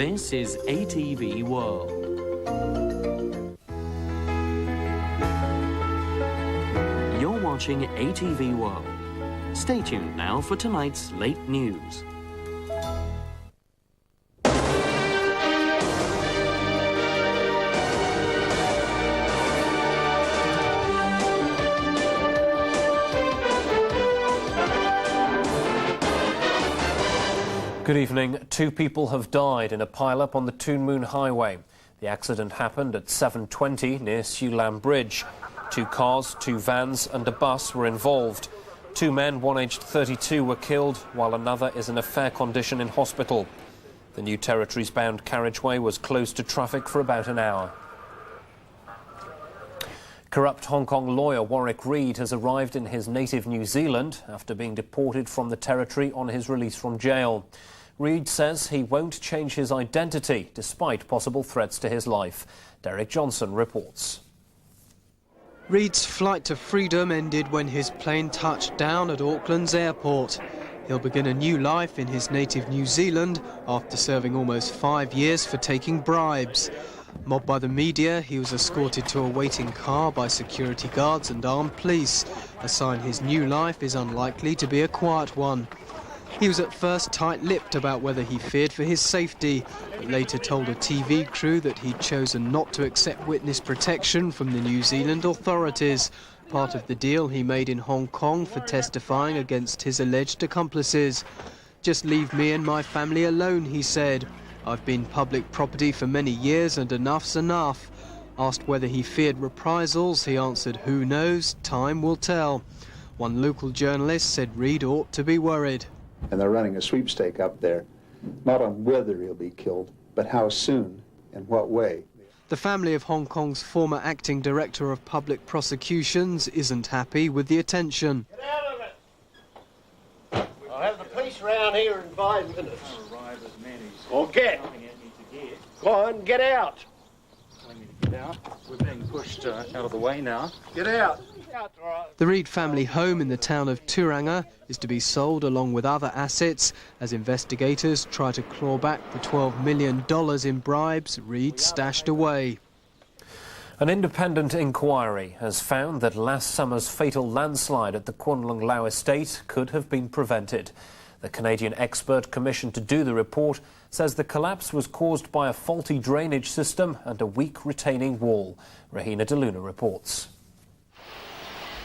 This is ATV World. You're watching ATV World. Stay tuned now for tonight's late news. Good evening. 2 people have died in a pile-up on the Toon Moon Highway. The accident happened at 7:20 near Siu Lam Bridge. 2 cars, 2 vans and a bus were involved. 2 men, one aged 32, were killed, while another is in a fair condition in hospital. The New Territories-bound carriageway was closed to traffic for about an hour. Corrupt Hong Kong lawyer Warwick Reid has arrived in his native New Zealand after being deported from the territory on his release from jail. Reid says he won't change his identity despite possible threats to his life. Derek Johnson reports. Reid's flight to freedom ended when his plane touched down at Auckland's airport. He'll begin a new life in his native New Zealand after serving almost 5 years for taking bribes. Mobbed by the media, he was escorted to a waiting car by security guards and armed police, a sign his new life is unlikely to be a quiet one. He was at first tight-lipped about whether he feared for his safety, but later told a TV crew that he'd chosen not to accept witness protection from the New Zealand authorities, part of the deal he made in Hong Kong for testifying against his alleged accomplices. "Just leave me and my family alone," he said. "I've been public property for many years and enough's enough." Asked whether he feared reprisals, he answered, "Who knows? Time will tell." One local journalist said Reid ought to be worried. And they're running a sweepstake up there, not on whether he'll be killed, but how soon and what way. The family of Hong Kong's former acting director of public prosecutions isn't happy with the attention. Get out of it! I'll have the police round here in 5 minutes. Or get. Go on, get out. We're being pushed out of the way now. Get out. The Reid family home in the town of Turanga is to be sold along with other assets as investigators try to claw back the $12 million in bribes Reid stashed away. An independent inquiry has found that last summer's fatal landslide at the Kwan Lung Lau estate could have been prevented. The Canadian expert commissioned to do the report says the collapse was caused by a faulty drainage system and a weak retaining wall. Rahina De Luna reports.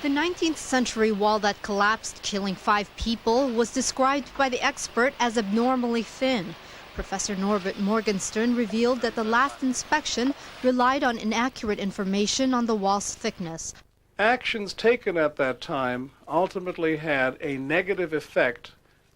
The 19th century wall that collapsed, killing 5 people, was described by the expert as abnormally thin. Professor Norbert Morgenstern revealed that the last inspection relied on inaccurate information on the wall's thickness. Actions taken at that time ultimately had a negative effect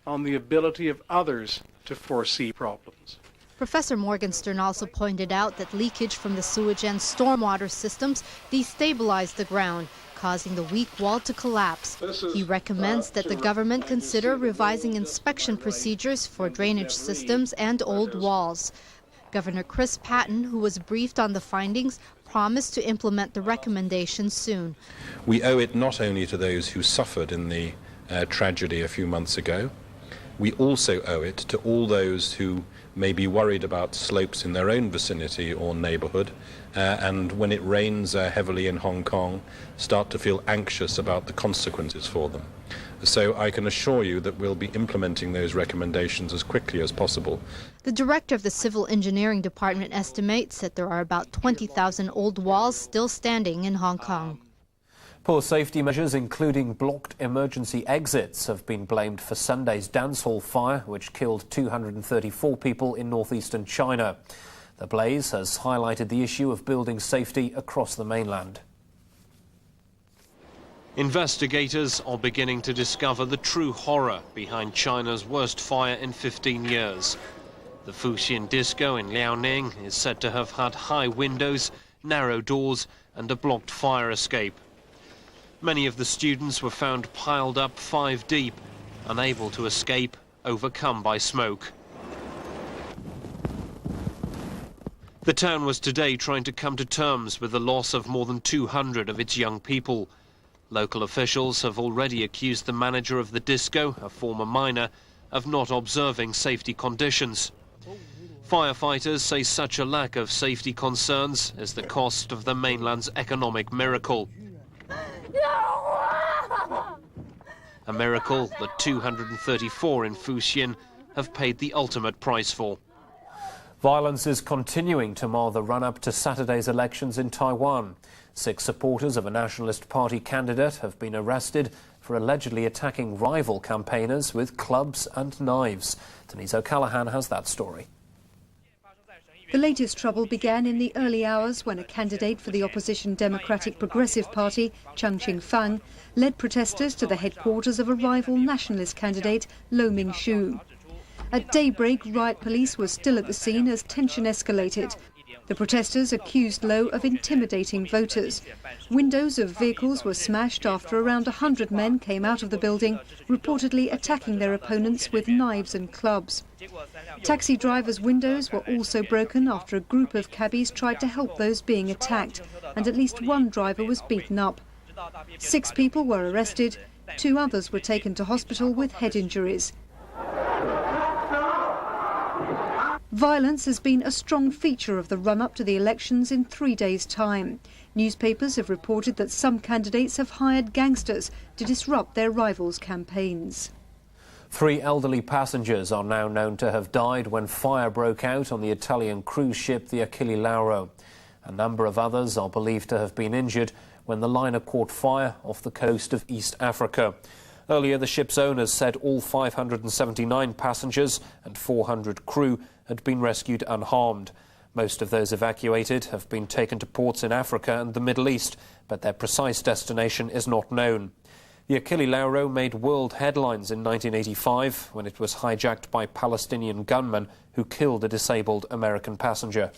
on the ability of others to foresee problems. Professor Morgenstern also pointed out that leakage from the sewage and stormwater systems destabilized the ground, causing the weak wall to collapse. He recommends that the government consider revising inspection procedures for drainage systems and old walls. Governor Chris Patten, who was briefed on the findings, promised to implement the recommendations soon. We owe it not only to those who suffered in the tragedy a few months ago, we also owe it to all those who may be worried about slopes in their own vicinity or neighbourhood, and when it rains heavily in Hong Kong, start to feel anxious about the consequences for them. So I can assure you that we'll be implementing those recommendations as quickly as possible. The director of the Civil Engineering Department estimates that there are about 20,000 old walls still standing in Hong Kong. Poor safety measures, including blocked emergency exits, have been blamed for Sunday's dance hall fire, which killed 234 people in northeastern China. The blaze has highlighted the issue of building safety across the mainland. Investigators are beginning to discover the true horror behind China's worst fire in 15 years. The Fuxian disco in Liaoning is said to have had high windows, narrow doors and a blocked fire escape. Many of the students were found piled up 5 deep, unable to escape, overcome by smoke. The town was today trying to come to terms with the loss of more than 200 of its young people. Local officials have already accused the manager of the disco, a former miner, of not observing safety conditions. Firefighters say such a lack of safety concerns is the cost of the mainland's economic miracle. A miracle that 234 in Fujian have paid the ultimate price for. Violence is continuing to mar the run-up to Saturday's elections in Taiwan. 6 supporters of a Nationalist Party candidate have been arrested for allegedly attacking rival campaigners with clubs and knives. Denise O'Callaghan has that story. The latest trouble began in the early hours when a candidate for the opposition Democratic Progressive Party, Chang Ching-fang, led protesters to the headquarters of a rival nationalist candidate, Lo Ming-shu. At daybreak, riot police were still at the scene as tension escalated. The protesters accused Lo of intimidating voters. Windows of vehicles were smashed after around 100 men came out of the building, reportedly attacking their opponents with knives and clubs. Taxi drivers' windows were also broken after a group of cabbies tried to help those being attacked, and at least one driver was beaten up. 6 people were arrested, 2 others were taken to hospital with head injuries. Violence has been a strong feature of the run-up to the elections in 3 days' time. Newspapers have reported that some candidates have hired gangsters to disrupt their rivals' campaigns. 3 elderly passengers are now known to have died when fire broke out on the Italian cruise ship the Achille Lauro. A number of others are believed to have been injured when the liner caught fire off the coast of East Africa. Earlier, the ship's owners said all 579 passengers and 400 crew had been rescued unharmed. Most of those evacuated have been taken to ports in Africa and the Middle East, but their precise destination is not known. The Achille Lauro made world headlines in 1985 when it was hijacked by Palestinian gunmen who killed a disabled American passenger.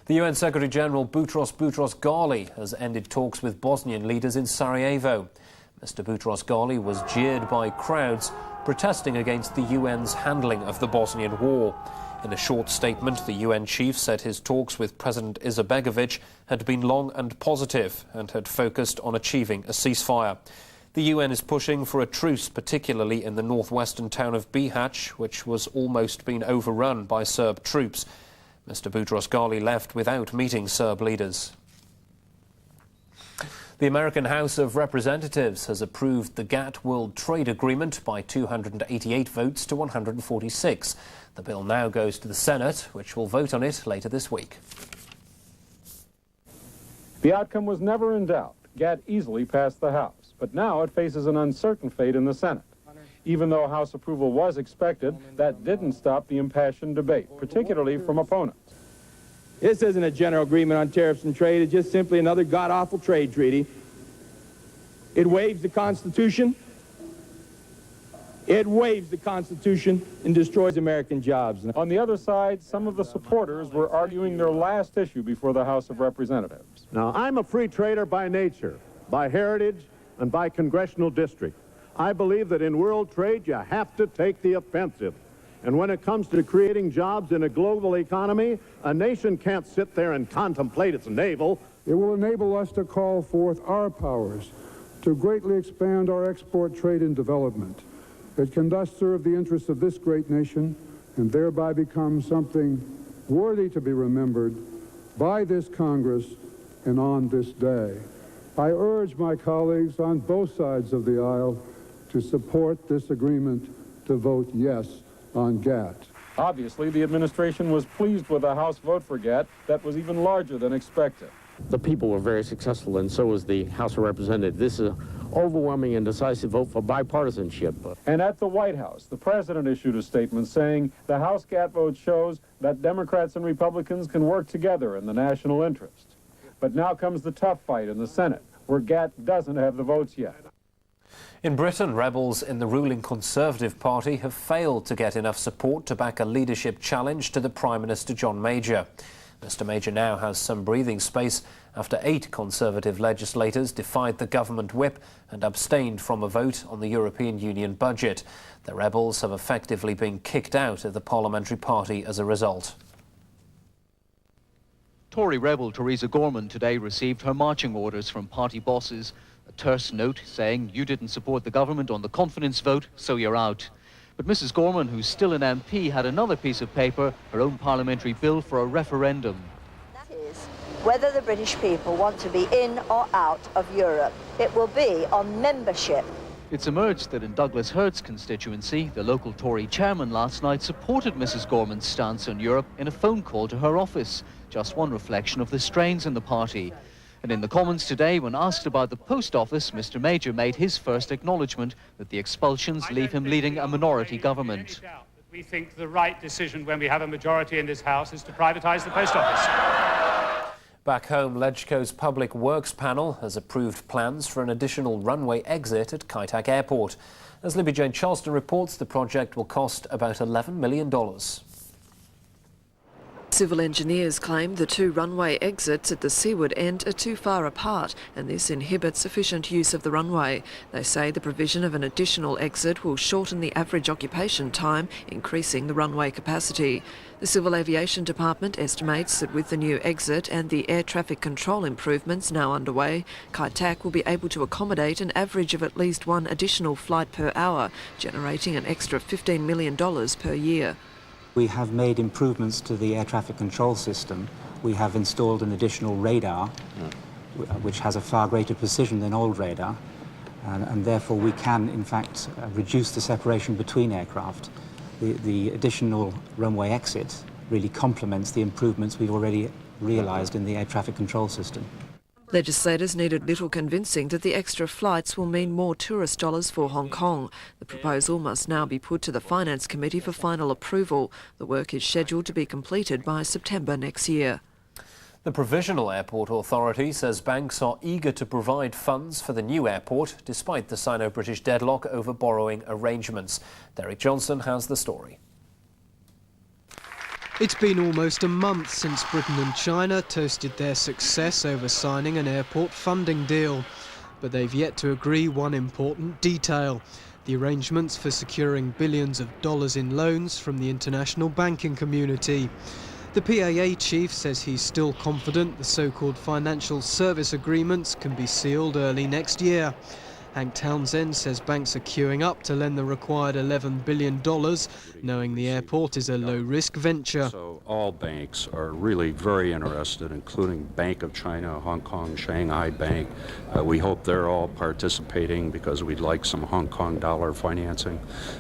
The UN Secretary-General Boutros Ghali has ended talks with Bosnian leaders in Sarajevo. Mr. Boutros Ghali was jeered by crowds protesting against the UN's handling of the Bosnian war. In a short statement, the UN chief said his talks with President Izetbegovic had been long and positive and had focused on achieving a ceasefire. The UN is pushing for a truce, particularly in the northwestern town of Bihać, which was almost been overrun by Serb troops. Mr. Boutros Ghali left without meeting Serb leaders. The American House of Representatives has approved the GATT World Trade Agreement by 288 votes to 146. The bill now goes to the Senate, which will vote on it later this week. The outcome was never in doubt. GATT easily passed the House, but now it faces an uncertain fate in the Senate. Even though House approval was expected, that didn't stop the impassioned debate, particularly from opponents. This isn't a general agreement on tariffs and trade. It's just simply another god-awful trade treaty. It waives the Constitution. It waives the Constitution and destroys American jobs. On the other side, some of the supporters were arguing their last issue before the House of Representatives. Now, I'm a free trader by nature, by heritage, and by congressional district. I believe that in world trade, you have to take the offensive. And when it comes to creating jobs in a global economy, a nation can't sit there and contemplate its navel. It will enable us to call forth our powers to greatly expand our export trade and development. It can thus serve the interests of this great nation and thereby become something worthy to be remembered by this Congress and on this day. I urge my colleagues on both sides of the aisle to support this agreement, to vote yes on GATT. Obviously, the administration was pleased with a House vote for GATT that was even larger than expected. The people were very successful, and so was the House of Representatives. This is an overwhelming and decisive vote for bipartisanship. And at the White House, the president issued a statement saying the House GATT vote shows that Democrats and Republicans can work together in the national interest. But now comes the tough fight in the Senate, where GATT doesn't have the votes yet. In Britain, rebels in the ruling Conservative Party have failed to get enough support to back a leadership challenge to the Prime Minister John Major. Mr Major now has some breathing space after 8 Conservative legislators defied the government whip and abstained from a vote on the European Union budget. The rebels have effectively been kicked out of the parliamentary party as a result. Tory rebel Theresa Gorman today received her marching orders from party bosses. A terse note saying, "You didn't support the government on the confidence vote, so you're out." But Mrs. Gorman, who's still an MP, had another piece of paper, her own parliamentary bill for a referendum. That is whether the British people want to be in or out of Europe. It will be on membership. It's emerged that in Douglas Hurd's constituency, the local Tory chairman last night supported Mrs. Gorman's stance on Europe in a phone call to her office, just one reflection of the strains in the party. And in the Commons today, when asked about the Post Office, Mr. Major made his first acknowledgement that the expulsions leave him leading a minority government. We think the right decision when we have a majority in this House is to privatise the Post Office. Back home, Legco's Public Works panel has approved plans for an additional runway exit at Kai Tak Airport. As Libby Jane Charleston reports, the project will cost about $11 million. Civil engineers claim the two runway exits at the seaward end are too far apart, and this inhibits efficient use of the runway. They say the provision of an additional exit will shorten the average occupation time, increasing the runway capacity. The Civil Aviation Department estimates that with the new exit and the air traffic control improvements now underway, Kai Tak will be able to accommodate an average of at least one additional flight per hour, generating an extra $15 million per year. We have made improvements to the air traffic control system. We have installed an additional radar, which has a far greater precision than old radar, and therefore we can, in fact, reduce the separation between aircraft. The additional runway exit really complements the improvements we've already realised in the air traffic control system. Legislators needed little convincing that the extra flights will mean more tourist dollars for Hong Kong. The proposal must now be put to the Finance Committee for final approval. The work is scheduled to be completed by September next year. The Provisional Airport Authority says banks are eager to provide funds for the new airport, despite the Sino-British deadlock over borrowing arrangements. Derek Johnson has the story. It's been almost a month since Britain and China toasted their success over signing an airport funding deal. But they've yet to agree one important detail: the arrangements for securing billions of dollars in loans from the international banking community. The PAA chief says he's still confident the so-called financial service agreements can be sealed early next year. Hank Townsend says banks are queuing up to lend the required $11 billion, knowing the airport is a low-risk venture. So all banks are really very interested, including Bank of China, Hong Kong, Shanghai Bank. We hope they're all participating because we'd like some Hong Kong dollar financing.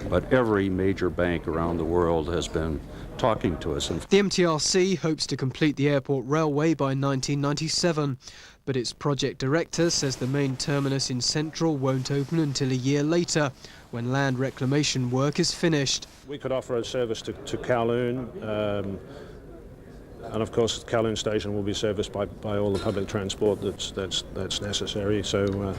But every major bank around the world has been talking to us. The MTRC hopes to complete the airport railway by 1997. But its project director says the main terminus in Central won't open until a year later, when land reclamation work is finished. We could offer a service to Kowloon, and of course Kowloon Station will be serviced by all the public transport that's necessary. So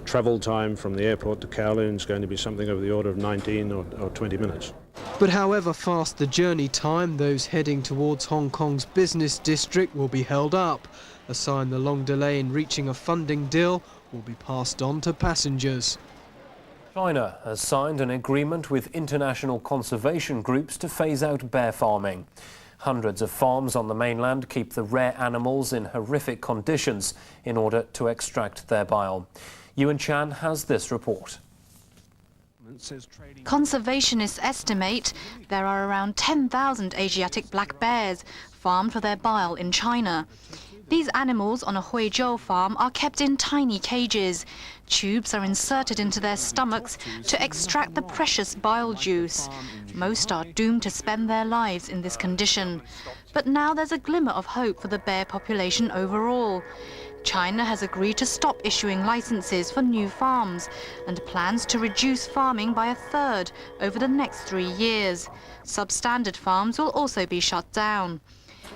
travel time from the airport to Kowloon is going to be something over the order of 19 or 20 minutes. But however fast the journey time, those heading towards Hong Kong's business district will be held up, a sign the long delay in reaching a funding deal will be passed on to passengers. China has signed an agreement with international conservation groups to phase out bear farming. Hundreds of farms on the mainland keep the rare animals in horrific conditions in order to extract their bile. Yuan Chan has this report. Conservationists estimate there are around 10,000 Asiatic black bears farmed for their bile in China. These animals on a Huizhou farm are kept in tiny cages. Tubes are inserted into their stomachs to extract the precious bile juice. Most are doomed to spend their lives in this condition. But now there's a glimmer of hope for the bear population overall. China has agreed to stop issuing licenses for new farms and plans to reduce farming by 1/3 over the next 3 years. Substandard farms will also be shut down.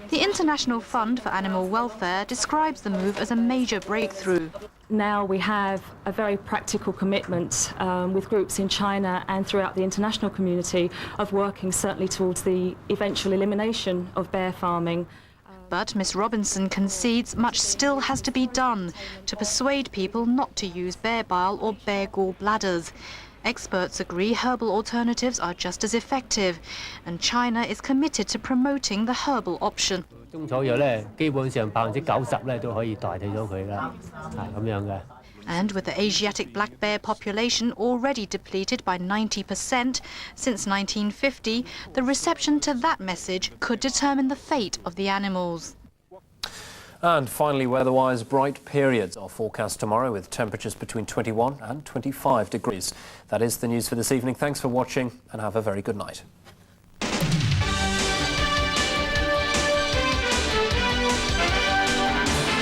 The International Fund for Animal Welfare describes the move as a major breakthrough. Now we have a very practical commitment with groups in China and throughout the international community of working certainly towards the eventual elimination of bear farming. But Ms. Robinson concedes much still has to be done to persuade people not to use bear bile or bear gall bladders. Experts agree herbal alternatives are just as effective, and China is committed to promoting the herbal option. 中草藥咧，基本上90%咧都可以代替咗佢啦，係咁樣嘅。And with the Asiatic black bear population already depleted by 90% since 1950, the reception to that message could determine the fate of the animals. And finally, weather-wise, bright periods are forecast tomorrow with temperatures between 21 and 25 degrees. That is the news for this evening. Thanks for watching and have a very good night.